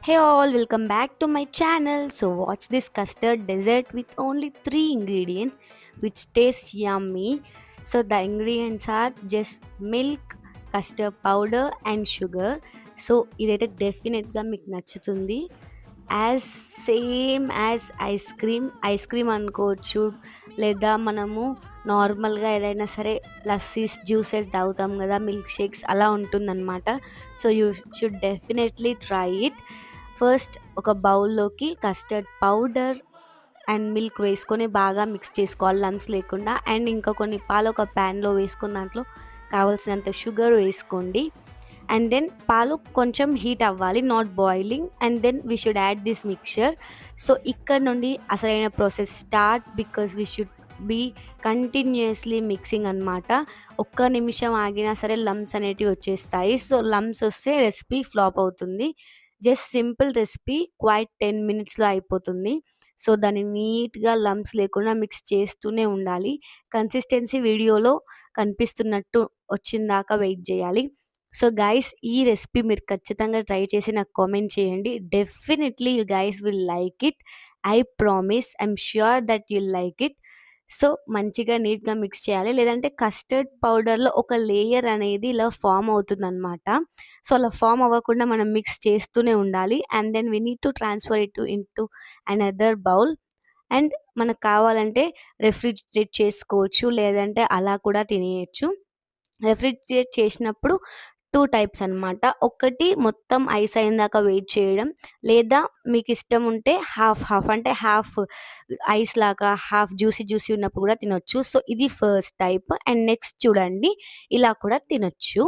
Hey all, welcome back to my channel. So watch this custard dessert with only 3 ingredients which tastes yummy. So the ingredients are just milk, custard powder and sugar. So ఇదైతే డెఫినెట్గా మీకు నచ్చుతుంది. As same as ice cream అనుకోవచ్చు, లేదా మనము నార్మల్గా ఏదైనా సరే లస్సీస్ జ్యూసెస్ తాగుతాం కదా, మిల్క్ షేక్స్ అలా ఉంటుందన్నమాట. So you should definitely try it. First ఒక బౌల్లోకి కస్టర్డ్ పౌడర్ అండ్ మిల్క్ వేసుకొని బాగా మిక్స్ చేసుకోవాలి లంప్స్ లేకుండా. అండ్ ఇంకా కొన్ని పాలు ఒక ప్యాన్లో వేసుకుని దాంట్లో కావాల్సినంత షుగర్ వేసుకోండి. అండ్ దెన్ పాలు కొంచెం హీట్ అవ్వాలి, not boiling. And then we should add this mixture. So ఇక్కడ నుండి అసలైన process start, because we should be continuously mixing అనమాట. ఒక్క నిమిషం ఆగినా సరే లంప్స్ అనేటివి వచ్చేస్తాయి. సో లంప్స్ వస్తే రెసిపీ ఫ్లాప్ అవుతుంది. జస్ట్ సింపుల్ రెసిపీ క్వైట్ 10 మినిట్స్లో అయిపోతుంది. సో దాన్ని నీట్గా లంప్స్ లేకుండా మిక్స్ చేస్తూనే ఉండాలి. కన్సిస్టెన్సీ వీడియోలో కనిపిస్తున్నట్టు వచ్చిందాకా వెయిట్ చేయాలి. సో గైస్, ఈ రెసిపీ మీరు ఖచ్చితంగా ట్రై చేసి నాకు కామెంట్ చేయండి. Definitely you guys will like it. I promise, I'm sure that you'll like it. So మంచిగా నీట్గా మిక్స్ చేయాలి, లేదంటే కస్టర్డ్ పౌడర్లో ఒక లేయర్ అనేది ఇలా ఫామ్ అవుతుందన్నమాట. సో అలా ఫామ్ అవ్వకుండా మనం మిక్స్ చేస్తూనే ఉండాలి. And then we need to transfer it into another bowl. And మనకు కావాలంటే రెఫ్రిజిరేట్ చేసుకోవచ్చు, లేదంటే అలా కూడా తినేయచ్చు. రెఫ్రిజిరేట్ చేసినప్పుడు 2 టైప్స్ అనమాట. ఒకటి మొత్తం ఐస్ అయిందాక వెయిట్ చేయడం, లేదా మీకు ఇష్టం ఉంటే హాఫ్ హాఫ్ అంటే హాఫ్ ఐస్ లాగా హాఫ్ జ్యూసీ ఉన్నప్పుడు కూడా తినొచ్చు. సో ఇది ఫస్ట్ టైప్. అండ్ నెక్స్ట్ చూడండి, ఇలా కూడా తినొచ్చు.